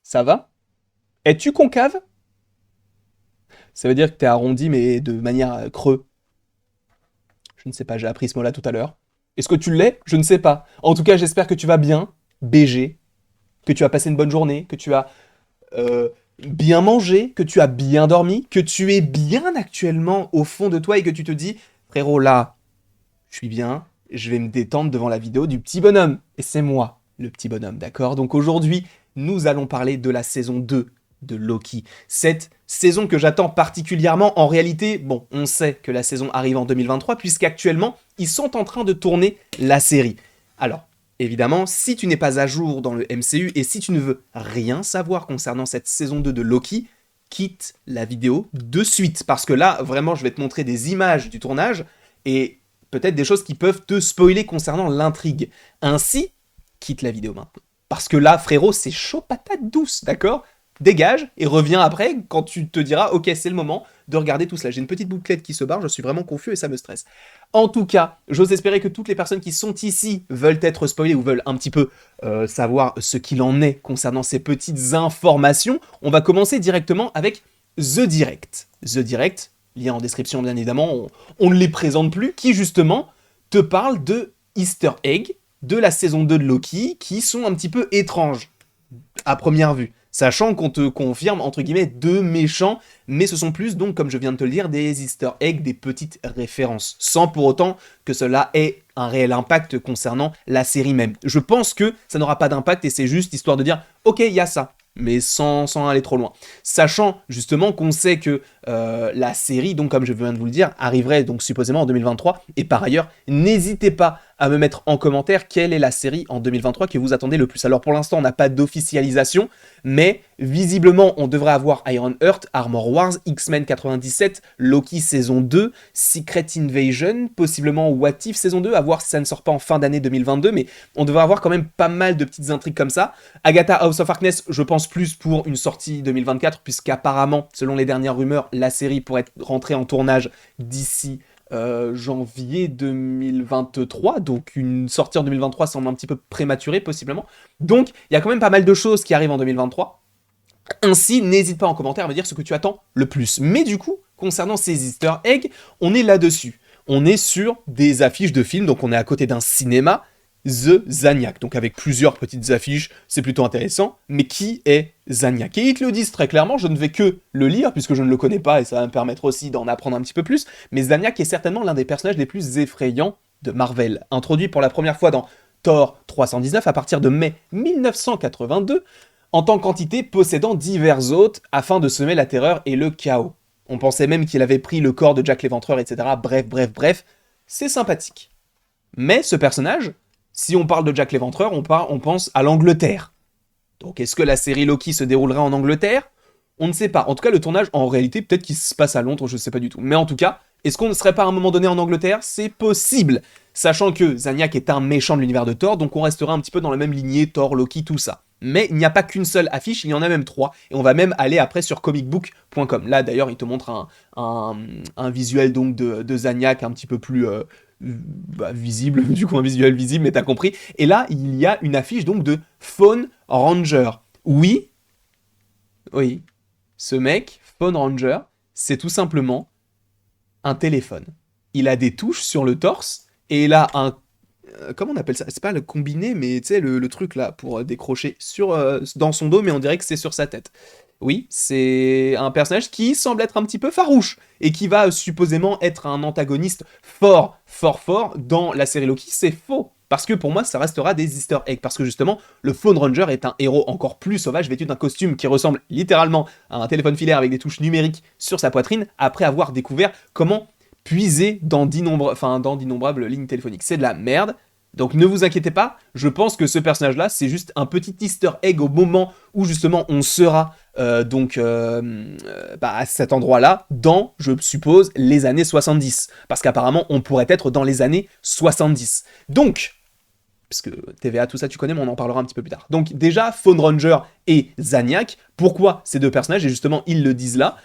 Ça va? Es-tu concave? Ça veut dire que t'es arrondi, mais de manière creux. Je ne sais pas, j'ai appris ce mot-là tout à l'heure. Est-ce que tu l'es? Je ne sais pas. En tout cas, j'espère que tu vas bien, BG, que tu as passé une bonne journée, que tu as bien mangé, que tu as bien dormi, que tu es bien actuellement au fond de toi et que tu te dis, frérot, là, je suis bien, je vais me détendre devant la vidéo du petit bonhomme. Et c'est moi, le petit bonhomme, d'accord? Donc aujourd'hui, nous allons parler de la saison 2 de Loki. Cette saison que j'attends particulièrement, en réalité, bon, on sait que la saison arrive en 2023, puisqu'actuellement, ils sont en train de tourner la série. Alors, évidemment, si tu n'es pas à jour dans le MCU et si tu ne veux rien savoir concernant cette saison 2 de Loki, quitte la vidéo de suite. Parce que là, vraiment, je vais te montrer des images du tournage et peut-être des choses qui peuvent te spoiler concernant l'intrigue. Ainsi, quitte la vidéo maintenant. Parce que là, frérot, c'est chaud patate douce, d'accord? Dégage et reviens après quand tu te diras ok, c'est le moment de regarder tout cela. J'ai une petite bouclette qui se barre, je suis vraiment confus et ça me stresse. En tout cas, j'ose espérer que toutes les personnes qui sont ici veulent être spoilées ou veulent un petit peu savoir ce qu'il en est concernant ces petites informations. On va commencer directement avec The Direct. The Direct, lien en description bien évidemment, on ne les présente plus, qui justement te parle de Easter Egg de la saison 2 de Loki qui sont un petit peu étranges à première vue. Sachant qu'on te confirme, entre guillemets, deux méchants, mais ce sont plus, donc, comme je viens de te le dire, des easter eggs, des petites références, sans pour autant que cela ait un réel impact concernant la série même. Je pense que ça n'aura pas d'impact et c'est juste histoire de dire, ok, il y a ça, mais sans aller trop loin. Sachant justement qu'on sait que la série, donc comme je viens de vous le dire, arriverait donc supposément en 2023, et par ailleurs, n'hésitez pas à me mettre en commentaire quelle est la série en 2023 que vous attendez le plus. Alors pour l'instant, on n'a pas d'officialisation, mais visiblement, on devrait avoir Iron Heart, Armor Wars, X-Men 97, Loki saison 2, Secret Invasion, possiblement What If saison 2, à voir si ça ne sort pas en fin d'année 2022, mais on devrait avoir quand même pas mal de petites intrigues comme ça. Agatha House of Harkness, je pense plus pour une sortie 2024, puisqu'apparemment, selon les dernières rumeurs, la série pourrait être rentrée en tournage d'ici janvier 2023, donc une sortie en 2023 semble un petit peu prématurée possiblement. Donc il y a quand même pas mal de choses qui arrivent en 2023. Ainsi, n'hésite pas en commentaire à me dire ce que tu attends le plus. Mais du coup, concernant ces easter eggs, on est là-dessus. On est sur des affiches de films, donc on est à côté d'un cinéma, The Zaniac. Donc avec plusieurs petites affiches, c'est plutôt intéressant. Mais qui est Zaniac? Et ils te le disent très clairement, je ne vais que le lire, puisque je ne le connais pas, et ça va me permettre aussi d'en apprendre un petit peu plus. Mais Zaniac est certainement l'un des personnages les plus effrayants de Marvel. Introduit pour la première fois dans Thor 319 à partir de mai 1982, en tant qu'entité possédant divers hôtes afin de semer la terreur et le chaos. On pensait même qu'il avait pris le corps de Jack l'Éventreur, etc. Bref, c'est sympathique. Mais ce personnage, si on parle de Jack l'Éventreur, on pense à l'Angleterre. Donc est-ce que la série Loki se déroulera en Angleterre? On ne sait pas. En tout cas, le tournage, en réalité, peut-être qu'il se passe à Londres, je ne sais pas du tout. Mais en tout cas, est-ce qu'on ne serait pas à un moment donné en Angleterre? C'est possible. Sachant que Zaniac est un méchant de l'univers de Thor, donc on restera un petit peu dans la même lignée, Thor, Loki, tout ça. Mais il n'y a pas qu'une seule affiche, il y en a même trois. Et on va même aller après sur comicbook.com. Là, d'ailleurs, il te montre un visuel donc de Zaniac un petit peu plus visible, du coup un visuel visible, mais t'as compris. Et là, il y a une affiche donc de Phone Ranger. Oui, oui, ce mec, Phone Ranger, c'est tout simplement un téléphone. Il a des touches sur le torse et il a un comment on appelle ça? C'est pas le combiné, mais tu sais, le truc là pour décrocher dans son dos, mais on dirait que c'est sur sa tête. Oui, c'est un personnage qui semble être un petit peu farouche et qui va supposément être un antagoniste fort dans la série Loki. C'est faux. Parce que pour moi, ça restera des easter eggs. Parce que justement, le Phone Ranger est un héros encore plus sauvage, vêtu d'un costume qui ressemble littéralement à un téléphone filaire avec des touches numériques sur sa poitrine, après avoir découvert comment puiser dans d'innombrables lignes téléphoniques. C'est de la merde. Donc ne vous inquiétez pas, je pense que ce personnage-là, c'est juste un petit easter egg au moment où justement on sera à cet endroit-là, dans, je suppose, les années 70. Parce qu'apparemment, on pourrait être dans les années 70. Donc, parce que TVA, tout ça, tu connais, mais on en parlera un petit peu plus tard. Donc déjà, Phone Ranger et Zaniac, pourquoi ces deux personnages? Et justement, ils le disent là.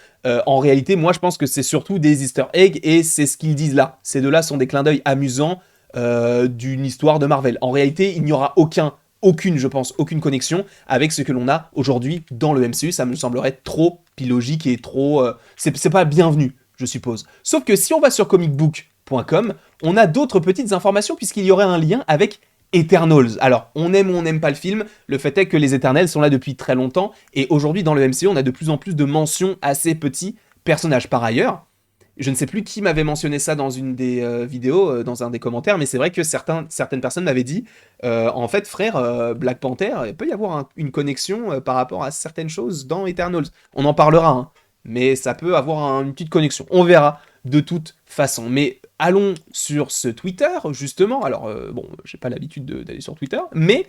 En réalité, moi, je pense que c'est surtout des easter eggs, et c'est ce qu'ils disent là. Ces deux-là sont des clins d'œil amusants d'une histoire de Marvel. En réalité, il n'y aura aucun aucune, je pense, aucune connexion avec ce que l'on a aujourd'hui dans le MCU. Ça me semblerait trop illogique et trop... c'est pas bienvenu, je suppose. Sauf que si on va sur comicbook.com, on a d'autres petites informations puisqu'il y aurait un lien avec Eternals. Alors, on aime ou on n'aime pas le film, le fait est que les Éternels sont là depuis très longtemps, et aujourd'hui dans le MCU, on a de plus en plus de mentions à ces petits personnages. Par ailleurs, je ne sais plus qui m'avait mentionné ça dans une des vidéos, dans un des commentaires, mais c'est vrai que certaines personnes m'avaient dit, en fait, frère, Black Panther, il peut y avoir une connexion par rapport à certaines choses dans Eternals. On en parlera, hein, mais ça peut avoir une petite connexion. On verra de toute façon. Mais allons sur ce Twitter, justement. Alors, bon, j'ai pas l'habitude d'aller sur Twitter, mais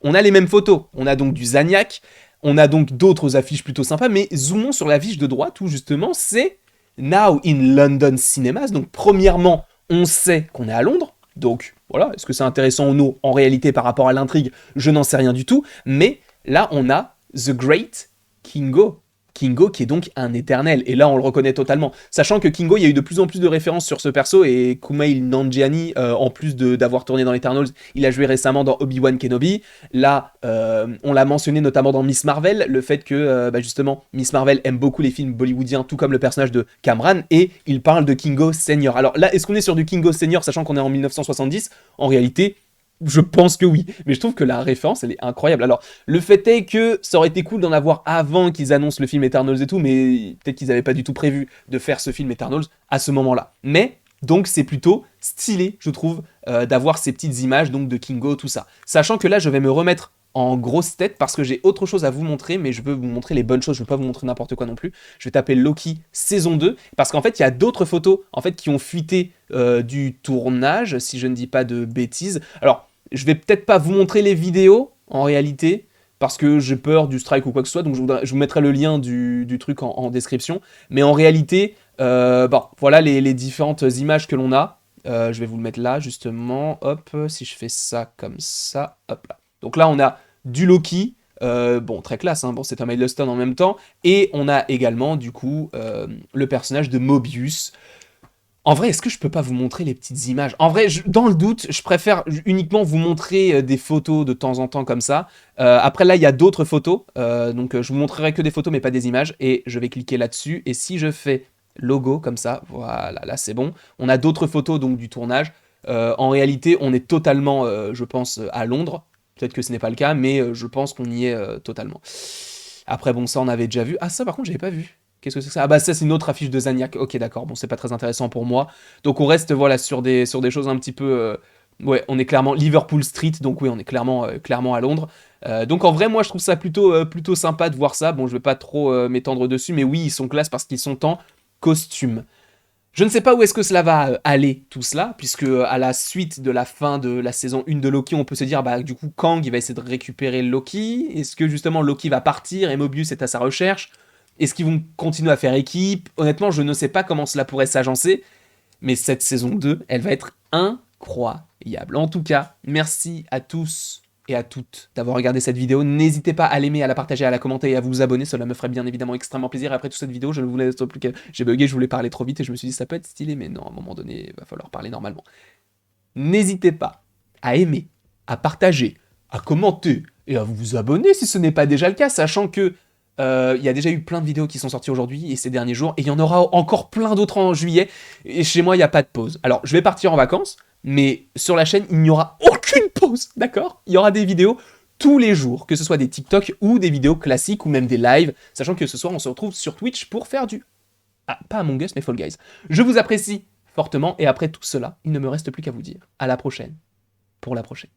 on a les mêmes photos. On a donc du Zaniac, on a donc d'autres affiches plutôt sympas, mais zoomons sur l'affiche de droite où, justement, c'est Now in London Cinemas. Donc, premièrement, on sait qu'on est à Londres. Donc, voilà, est-ce que c'est intéressant ou non en réalité par rapport à l'intrigue? Je n'en sais rien du tout. Mais là, on a The Great Kingo. Kingo qui est donc un éternel, et là on le reconnaît totalement. Sachant que Kingo, il y a eu de plus en plus de références sur ce perso, et Kumail Nanjiani, en plus d'avoir tourné dans Eternals, il a joué récemment dans Obi-Wan Kenobi. Là, on l'a mentionné notamment dans Miss Marvel, le fait que, justement, Miss Marvel aime beaucoup les films bollywoodiens, tout comme le personnage de Kamran, et il parle de Kingo Senior. Alors là, est-ce qu'on est sur du Kingo Senior, sachant qu'on est en 1970? En réalité, je pense que oui, mais je trouve que la référence, elle est incroyable. Alors, le fait est que ça aurait été cool d'en avoir avant qu'ils annoncent le film Eternals et tout, mais peut-être qu'ils n'avaient pas du tout prévu de faire ce film Eternals à ce moment-là. Mais, donc, c'est plutôt stylé, je trouve, d'avoir ces petites images donc de Kingo, tout ça. Sachant que là, je vais me remettre en grosse tête parce que j'ai autre chose à vous montrer, mais je veux vous montrer les bonnes choses, je veux pas vous montrer n'importe quoi non plus. Je vais taper Loki saison 2, parce qu'en fait, il y a d'autres photos en fait, qui ont fuité du tournage, si je ne dis pas de bêtises. Alors, je vais peut-être pas vous montrer les vidéos, en réalité, parce que j'ai peur du strike ou quoi que ce soit, donc je vous mettrai le lien du truc en description. Mais en réalité, bon, voilà les différentes images que l'on a. Je vais vous le mettre là, justement. Hop, si je fais ça comme ça, hop là. Donc là, on a du Loki, bon, très classe, hein, bon, c'est un milestone en même temps, et on a également, du coup, le personnage de Mobius. En vrai, est-ce que je peux pas vous montrer les petites images? En vrai, dans le doute, je préfère uniquement vous montrer des photos de temps en temps comme ça. Après, là, il y a d'autres photos, donc je vous montrerai que des photos, mais pas des images, et je vais cliquer là-dessus, et si je fais logo comme ça, voilà, là, c'est bon. On a d'autres photos, donc, du tournage. En réalité, on est totalement, je pense, à Londres. Peut-être que ce n'est pas le cas, mais je pense qu'on y est totalement. Après, bon, ça, on avait déjà vu. Ah, ça, par contre, j'avais pas vu. Qu'est-ce que c'est que ça? Ah bah ça, c'est une autre affiche de Zaniac. Ok, d'accord, bon, c'est pas très intéressant pour moi. Donc on reste, voilà, sur des choses un petit peu... ouais, on est clairement Liverpool Street, donc oui, on est clairement à Londres. Donc en vrai, moi, je trouve ça plutôt sympa de voir ça. Bon, je vais pas trop m'étendre dessus, mais oui, ils sont classe parce qu'ils sont en costume. Je ne sais pas où est-ce que cela va aller, tout cela, puisque à la suite de la fin de la saison 1 de Loki, on peut se dire, bah du coup, Kang, il va essayer de récupérer Loki. Est-ce que justement Loki va partir et Mobius est à sa recherche? Est-ce qu'ils vont continuer à faire équipe? Honnêtement, je ne sais pas comment cela pourrait s'agencer, mais cette saison 2, elle va être incroyable. En tout cas, merci à tous et à toutes d'avoir regardé cette vidéo. N'hésitez pas à l'aimer, à la partager, à la commenter et à vous abonner. Cela me ferait bien évidemment extrêmement plaisir. Et après toute cette vidéo, je ne vous laisse plus qu'à... J'ai bugué, je voulais parler trop vite et je me suis dit ça peut être stylé, mais non, à un moment donné, il va falloir parler normalement. N'hésitez pas à aimer, à partager, à commenter et à vous abonner si ce n'est pas déjà le cas, sachant que il y a déjà eu plein de vidéos qui sont sorties aujourd'hui et ces derniers jours, et il y en aura encore plein d'autres en juillet, et chez moi, il n'y a pas de pause. Alors, je vais partir en vacances, mais sur la chaîne, il n'y aura aucune pause, d'accord? Il y aura des vidéos tous les jours, que ce soit des TikTok ou des vidéos classiques ou même des lives, sachant que ce soir, on se retrouve sur Twitch pour faire du... Ah, pas Among Us, mais Fall Guys. Je vous apprécie fortement, et après tout cela, il ne me reste plus qu'à vous dire à la prochaine, pour la prochaine.